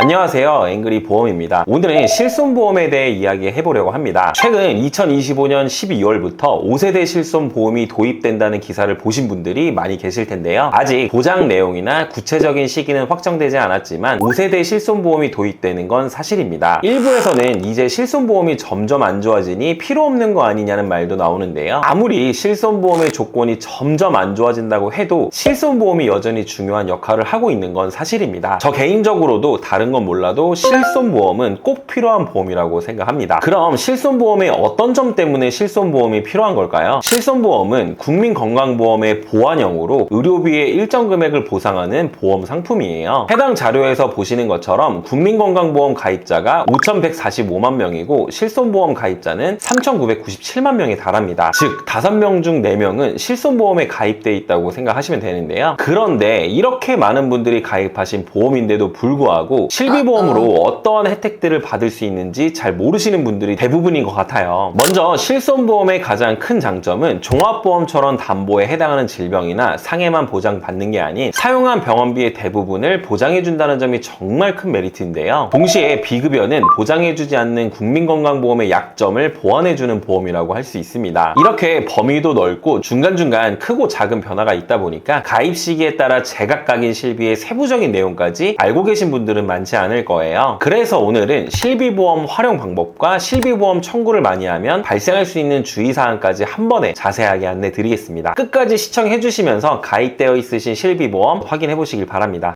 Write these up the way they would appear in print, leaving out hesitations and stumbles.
안녕하세요, 앵그리 보험입니다. 오늘은 실손보험에 대해 이야기해보려고 합니다. 최근 2025년 12월부터 5세대 실손보험이 도입된다는 기사를 보신 분들이 많이 계실 텐데요. 아직 보장 내용이나 구체적인 시기는 확정되지 않았지만 5세대 실손보험이 도입되는 건 사실입니다. 일부에서는 이제 실손보험이 점점 안 좋아지니 필요 없는 거 아니냐는 말도 나오는데요. 아무리 실손보험의 조건이 점점 안 좋아진다고 해도 실손보험이 여전히 중요한 역할을 하고 있는 건 사실입니다. 저 개인적으로도 다른 건 몰라도 실손보험은 꼭 필요한 보험이라고 생각합니다. 그럼 실손보험의 어떤 점 때문에 실손보험이 필요한 걸까요? 실손보험은 국민건강보험의 보완형으로 의료비의 일정 금액을 보상하는 보험 상품이에요. 해당 자료에서 보시는 것처럼 국민건강보험 가입자가 5,145만 명이고 실손보험 가입자는 3,997만 명에 달합니다. 즉 5명 중 4명은 실손보험에 가입돼 있다고 생각하시면 되는데요. 그런데 이렇게 많은 분들이 가입하신 보험인데도 불구하고 실비보험으로 어떠한 혜택들을 받을 수 있는지 잘 모르시는 분들이 대부분인 것 같아요. 먼저 실손보험의 가장 큰 장점은 종합보험처럼 담보에 해당하는 질병이나 상해만 보장받는 게 아닌 사용한 병원비의 대부분을 보장해준다는 점이 정말 큰 메리트인데요. 동시에 비급여는 보장해주지 않는 국민건강보험의 약점을 보완해주는 보험이라고 할 수 있습니다. 이렇게 범위도 넓고 중간중간 크고 작은 변화가 있다 보니까 가입 시기에 따라 제각각인 실비의 세부적인 내용까지 알고 계신 분들은 많지 않을 거예요. 그래서 오늘은 실비보험 활용 방법과 실비보험 청구를 많이 하면 발생할 수 있는 주의사항까지 한 번에 자세하게 안내 드리겠습니다. 끝까지 시청해 주시면서 가입되어 있으신 실비보험 확인해 보시길 바랍니다.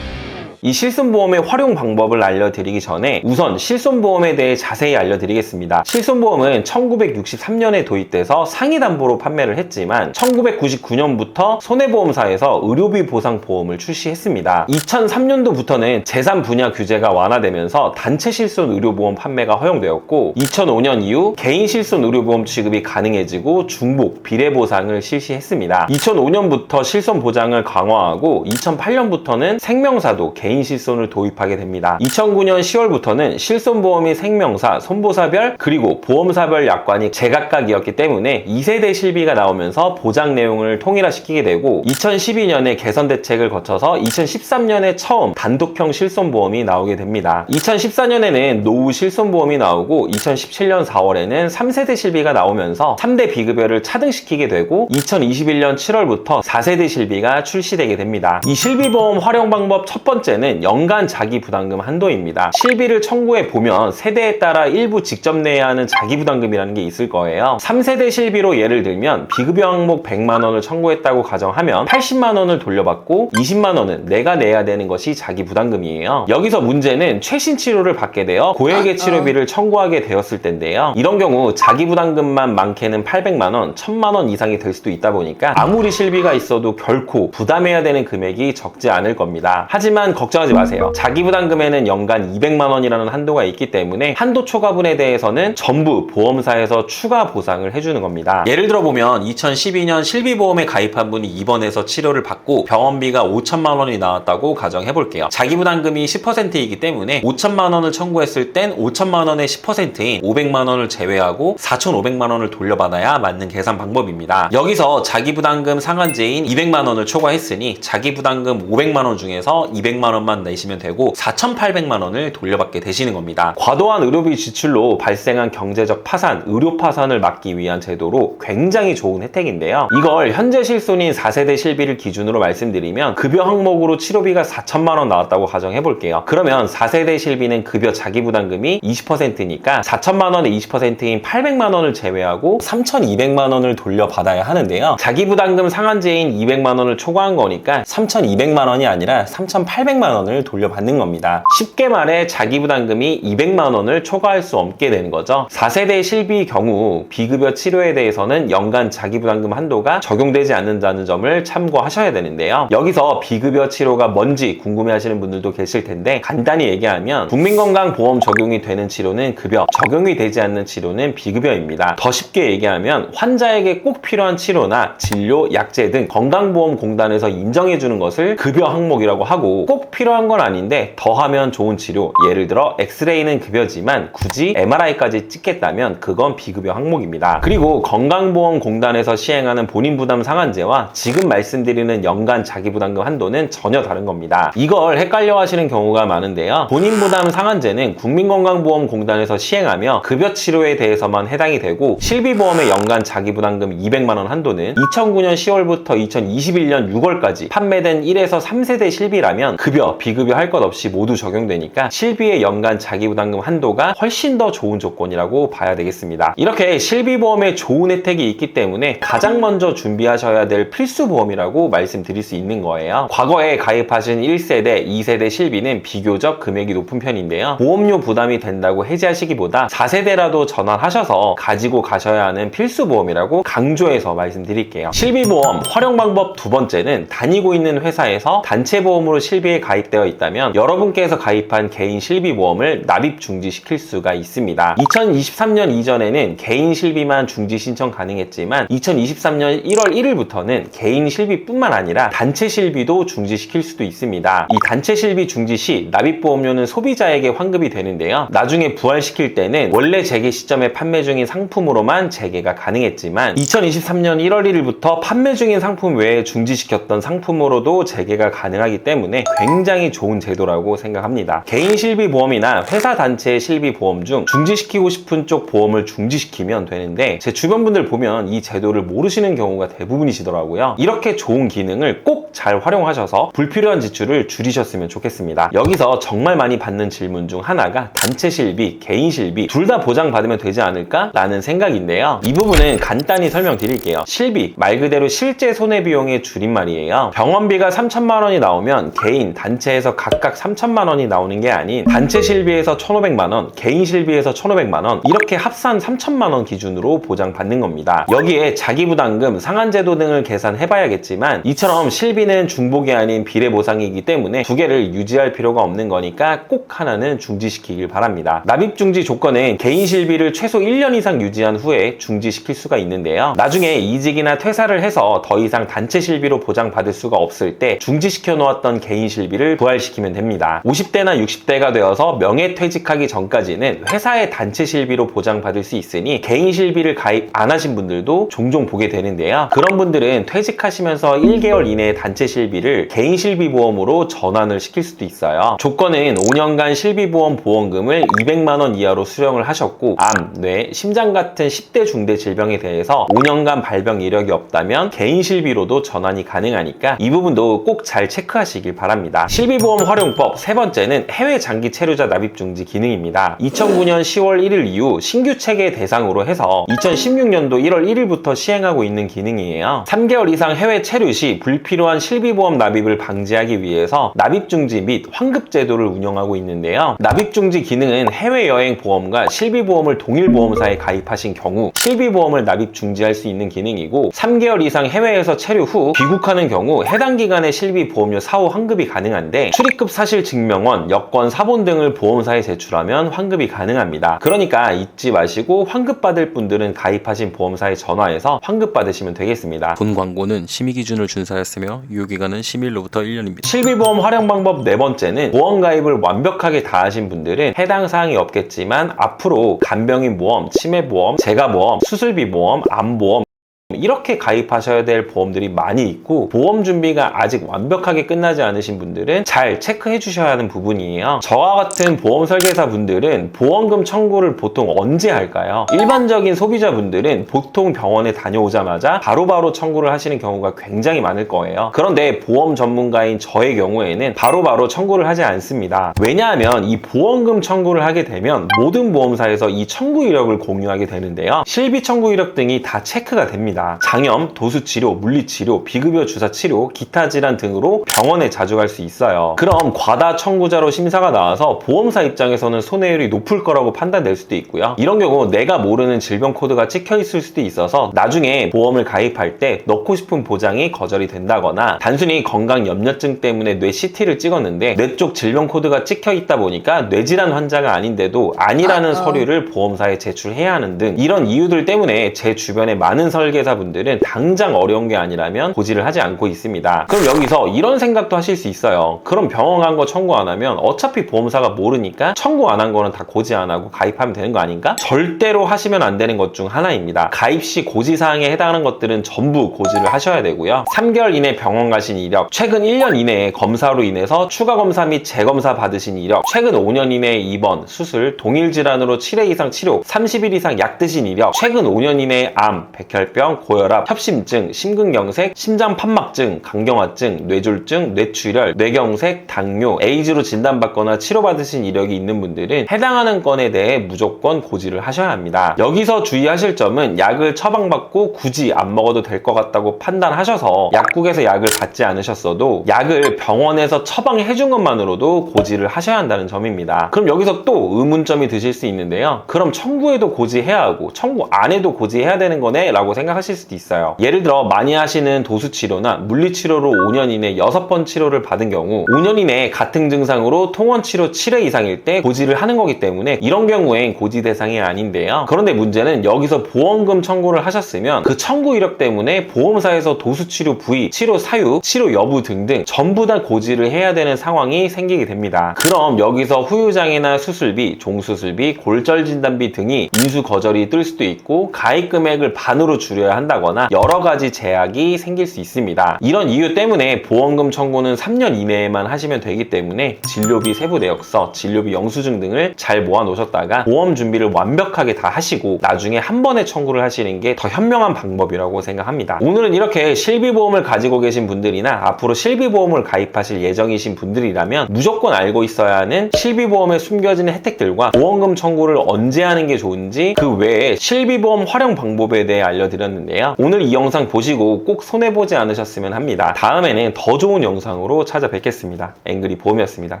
이 실손보험의 활용 방법을 알려드리기 전에 우선 실손보험에 대해 자세히 알려드리겠습니다. 실손보험은 1963년에 도입돼서 상위담보로 판매를 했지만 1999년부터 손해보험사에서 의료비 보상 보험을 출시했습니다. 2003년도부터는 재산 분야 규제가 완화되면서 단체 실손 의료보험 판매가 허용되었고 2005년 이후 개인 실손 의료보험 취급이 가능해지고 중복, 비례보상을 실시했습니다. 2005년부터 실손 보장을 강화하고 2008년부터는 생명사도 개인 실손을 도입하게 됩니다. 2009년 10월부터는 실손보험이 생명사, 손보사별, 그리고 보험사별 약관이 제각각이었기 때문에 2세대 실비가 나오면서 보장 내용을 통일화시키게 되고 2012년에 개선 대책을 거쳐서 2013년에 처음 단독형 실손보험이 나오게 됩니다. 2014년에는 노후 실손보험이 나오고 2017년 4월에는 3세대 실비가 나오면서 3대 비급여를 차등시키게 되고 2021년 7월부터 4세대 실비가 출시되게 됩니다. 이 실비보험 활용 방법 첫 번째는 연간 자기부담금 한도입니다. 실비를 청구해 보면 세대에 따라 일부 직접 내야 하는 자기부담금이라는 게 있을 거예요. 3세대 실비로 예를 들면 비급여 항목 100만 원을 청구했다고 가정하면 80만 원을 돌려받고 20만 원은 내가 내야 되는 것이 자기부담금이에요. 여기서 문제는 최신 치료를 받게 되어 고액의 치료비를 청구하게 되었을 텐데요. 이런 경우 자기부담금만 많게는 800만 원, 1000만 원 이상이 될 수도 있다 보니까 아무리 실비가 있어도 결코 부담해야 되는 금액이 적지 않을 겁니다. 하지만 걱정하지 마세요. 자기부담금에는 연간 200만 원이라는 한도가 있기 때문에 한도 초과분에 대해서는 전부 보험사에서 추가 보상을 해주는 겁니다. 예를 들어 보면 2012년 실비보험에 가입한 분이 입원해서 치료를 받고 병원비가 5천만 원이 나왔다고 가정해 볼게요. 자기부담금이 10%이기 때문에 5천만 원을 청구했을 땐 5천만 원의 10%인 500만 원을 제외하고 4,500만 원을 돌려받아야 맞는 계산 방법입니다. 여기서 자기부담금 상한제인 200만 원을 초과했으니 자기부담금 500만 원 중에서 200만 원만 내시면 되고 4,800만 원을 돌려받게 되시는 겁니다. 과도한 의료비 지출로 발생한 경제적 파산, 의료 파산을 막기 위한 제도로 굉장히 좋은 혜택인데요. 이걸 현재 실손인 4세대 실비를 기준으로 말씀드리면 급여 항목으로 치료비가 4천만 원 나왔다고 가정해 볼게요. 그러면 4세대 실비는 급여 자기부담금이 20%니까 4천만 원의 20%인 800만 원을 제외하고 3,200만 원을 돌려받아야 하는데요. 자기부담금 상한제인 200만 원을 초과한 거니까 3,200만 원이 아니라 3,800만 원을 돌려받는 겁니다. 쉽게 말해 자기부담금이 200만 원을 초과할 수 없게 되는 거죠. 4세대 실비 경우 비급여 치료에 대해서는 연간 자기부담금 한도가 적용되지 않는다는 점을 참고하셔야 되는데요. 여기서 비급여 치료가 뭔지 궁금해하시는 분들도 계실 텐데 간단히 얘기하면 국민건강보험 적용이 되는 치료는 급여, 적용이 되지 않는 치료는 비급여입니다. 더 쉽게 얘기하면 환자에게 꼭 필요한 치료나 진료, 약제 등 건강보험공단에서 인정해주는 것을 급여 항목이라고 하고 꼭 필요한 건 아닌데 더하면 좋은 치료, 예를 들어 엑스레이는 급여지만 굳이 MRI까지 찍겠다면 그건 비급여 항목입니다. 그리고 건강보험공단에서 시행하는 본인부담 상한제와 지금 말씀드리는 연간 자기부담금 한도는 전혀 다른 겁니다. 이걸 헷갈려 하시는 경우가 많은데요. 본인부담 상한제는 국민건강보험공단에서 시행하며 급여치료에 대해서만 해당이 되고, 실비보험의 연간 자기부담금 200만원 한도는 2009년 10월부터 2021년 6월까지 판매된 1에서 3세대 실비라면 급여, 비급여 할 것 없이 모두 적용되니까 실비의 연간 자기부담금 한도가 훨씬 더 좋은 조건이라고 봐야 되겠습니다. 이렇게 실비보험에 좋은 혜택이 있기 때문에 가장 먼저 준비하셔야 될 필수보험이라고 말씀드릴 수 있는 거예요. 과거에 가입하신 1세대, 2세대 실비는 비교적 금액이 높은 편인데요. 보험료 부담이 된다고 해지하시기보다 4세대라도 전환하셔서 가지고 가셔야 하는 필수보험이라고 강조해서 말씀드릴게요. 실비보험 활용 방법 두 번째는 다니고 있는 회사에서 단체보험으로 실비에 가입되어 있다면 여러분께서 가입한 개인 실비보험을 납입 중지시킬 수가 있습니다. 2023년 이전에는 개인 실비만 중지 신청 가능했지만 2023년 1월 1일부터는 개인 실비뿐만 아니라 단체 실비도 중지시킬 수도 있습니다. 이 단체 실비 중지 시 납입보험료는 소비자에게 환급이 되는데요. 나중에 부활시킬 때는 원래 재개 시점에 판매 중인 상품으로만 재개가 가능했지만 2023년 1월 1일부터 판매 중인 상품 외에 중지시켰던 상품으로도 재개가 가능하기 때문에 굉장히 좋은 제도라고 생각합니다. 개인 실비보험이나 회사 단체의 실비보험 중 중지시키고 싶은 쪽 보험을 중지시키면 되는데, 제 주변 분들 보면 이 제도를 모르시는 경우가 대부분이시더라고요. 이렇게 좋은 기능을 꼭 잘 활용하셔서 불필요한 지출을 줄이셨으면 좋겠습니다. 여기서 정말 많이 받는 질문 중 하나가 단체 실비, 개인 실비 둘 다 보장받으면 되지 않을까? 라는 생각인데요. 이 부분은 간단히 설명드릴게요. 실비, 말 그대로 실제 손해비용의 줄임말이에요. 병원비가 3천만 원이 나오면 개인, 단체에서 각각 3천만 원이 나오는 게 아닌 단체 실비에서 1,500만 원, 개인 실비에서 1,500만 원, 이렇게 합산 3천만 원 기준으로 보장받는 겁니다. 여기에 자기부담금, 상한제도 등을 계산해봐야겠지만 이처럼 실비는 중복이 아닌 비례보상이기 때문에 두 개를 유지할 필요가 없는 거니까 꼭 하나는 중지시키길 바랍니다. 납입 중지 조건은 개인 실비를 최소 1년 이상 유지한 후에 중지시킬 수가 있는데요. 나중에 이직이나 퇴사를 해서 더 이상 단체 실비로 보장받을 수가 없을 때 중지시켜 놓았던 개인 실비를 부활시키면 됩니다. 50대나 60대가 되어서 명예퇴직하기 전까지는 회사의 단체 실비로 보장받을 수 있으니 개인 실비를 가입 안 하신 분들도 종종 보게 되는데요. 그런 분들은 퇴직하시면서 1개월 이내에 단체 실비를 개인 실비보험으로 전환을 시킬 수도 있어요. 조건은 5년간 실비보험 보험금을 200만 원 이하로 수령을 하셨고, 암, 뇌, 심장 같은 10대 중대 질병에 대해서 5년간 발병 이력이 없다면 개인 실비로도 전환이 가능하니까 이 부분도 꼭 잘 체크하시길 바랍니다. 실비보험 활용법 세 번째는 해외 장기 체류자 납입 중지 기능입니다. 2009년 10월 1일 이후 신규 체계 대상으로 해서 2016년도 1월 1일부터 시행하고 있는 기능이에요. 3개월 이상 해외 체류 시 불필요한 실비보험 납입을 방지하기 위해서 납입 중지 및 환급 제도를 운영하고 있는데요. 납입 중지 기능은 해외여행 보험과 실비보험을 동일 보험사에 가입하신 경우 실비보험을 납입 중지할 수 있는 기능이고, 3개월 이상 해외에서 체류 후 귀국하는 경우 해당 기간의 실비보험료 사후 환급이 가능한데, 출입국 사실 증명원, 여권, 사본 등을 보험사에 제출하면 환급이 가능합니다. 그러니까 잊지 마시고 환급받을 분들은 가입하신 보험사에 전화해서 환급받으시면 되겠습니다. 본 광고는 심의 기준을 준수하였으며 유효기간은 심의일로부터 1년입니다. 실비보험 활용 방법 네 번째는 보험 가입을 완벽하게 다 하신 분들은 해당 사항이 없겠지만 앞으로 간병인 보험, 치매보험, 재가보험, 수술비보험, 암보험 이렇게 가입하셔야 될 보험들이 많이 있고, 보험 준비가 아직 완벽하게 끝나지 않으신 분들은 잘 체크해 주셔야 하는 부분이에요. 저와 같은 보험 설계사 분들은 보험금 청구를 보통 언제 할까요? 일반적인 소비자분들은 보통 병원에 다녀오자마자 바로바로 청구를 하시는 경우가 굉장히 많을 거예요. 그런데 보험 전문가인 저의 경우에는 바로바로 청구를 하지 않습니다. 왜냐하면 이 보험금 청구를 하게 되면 모든 보험사에서 이 청구 이력을 공유하게 되는데요. 실비 청구 이력 등이 다 체크가 됩니다. 장염, 도수치료, 물리치료, 비급여 주사치료, 기타 질환 등으로 병원에 자주 갈 수 있어요. 그럼 과다 청구자로 심사가 나와서 보험사 입장에서는 손해율이 높을 거라고 판단될 수도 있고요. 이런 경우 내가 모르는 질병 코드가 찍혀 있을 수도 있어서 나중에 보험을 가입할 때 넣고 싶은 보장이 거절이 된다거나, 단순히 건강 염려증 때문에 뇌 CT를 찍었는데 뇌 쪽 질병 코드가 찍혀 있다 보니까 뇌질환 환자가 아닌데도 아니라는 서류를 보험사에 제출해야 하는 등, 이런 이유들 때문에 제 주변에 많은 설계사 보험사분들은 당장 어려운 게 아니라면 고지를 하지 않고 있습니다. 그럼 여기서 이런 생각도 하실 수 있어요. 그럼 병원 간 거 청구 안 하면 어차피 보험사가 모르니까 청구 안 한 거는 다 고지 안 하고 가입하면 되는 거 아닌가? 절대로 하시면 안 되는 것 중 하나입니다. 가입 시 고지사항에 해당하는 것들은 전부 고지를 하셔야 되고요. 3개월 이내 병원 가신 이력, 최근 1년 이내에 검사로 인해서 추가 검사 및 재검사 받으신 이력, 최근 5년 이내에 입원, 수술, 동일 질환으로 7회 이상 치료, 30일 이상 약 드신 이력, 최근 5년 이내에 암, 백혈병, 고혈압, 협심증, 심근경색, 심장판막증, 간경화증, 뇌졸중, 뇌출혈, 뇌경색, 당뇨, 에이즈로 진단받거나 치료받으신 이력이 있는 분들은 해당하는 건에 대해 무조건 고지를 하셔야 합니다. 여기서 주의하실 점은 약을 처방받고 굳이 안 먹어도 될 것 같다고 판단하셔서 약국에서 약을 받지 않으셨어도 약을 병원에서 처방해 준 것만으로도 고지를 하셔야 한다는 점입니다. 그럼 여기서 또 의문점이 드실 수 있는데요. 그럼 청구해도 고지해야 하고 청구 안 해도 고지해야 되는 거네? 라고 생각하실 수도 있어요. 예를 들어 많이 하시는 도수치료나 물리치료로 5년 이내 6번 치료를 받은 경우 5년 이내에 같은 증상으로 통원치료 7회 이상일 때 고지를 하는 거기 때문에 이런 경우엔 고지 대상이 아닌데요. 그런데 문제는 여기서 보험금 청구를 하셨으면 그 청구 이력 때문에 보험사에서 도수치료 부위, 치료 사유, 치료 여부 등등 전부 다 고지를 해야 되는 상황이 생기게 됩니다. 그럼 여기서 후유장애나 수술비, 종수술비, 골절 진단비 등이 인수 거절이 뜰 수도 있고 가입 금액을 반으로 줄여야 한다거나 여러 가지 제약이 생길 수 있습니다. 이런 이유 때문에 보험금 청구는 3년 이내에만 하시면 되기 때문에 진료비 세부 내역서, 진료비 영수증 등을 잘 모아 놓으셨다가 보험 준비를 완벽하게 다 하시고 나중에 한 번에 청구를 하시는 게 더 현명한 방법이라고 생각합니다. 오늘은 이렇게 실비보험을 가지고 계신 분들이나 앞으로 실비보험을 가입하실 예정이신 분들이라면 무조건 알고 있어야 하는 실비보험에 숨겨진 혜택들과 보험금 청구를 언제 하는 게 좋은지 그 외에 실비보험 활용 방법에 대해 알려드렸는데요. 오늘 이 영상 보시고 꼭 손해보지 않으셨으면 합니다. 다음에는 더 좋은 영상으로 찾아뵙겠습니다. 앵그리 보험이었습니다.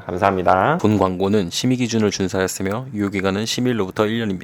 감사합니다. 본 광고는 심의 기준을 준수하였으며 유효기간은 심의일로부터 1년입니다.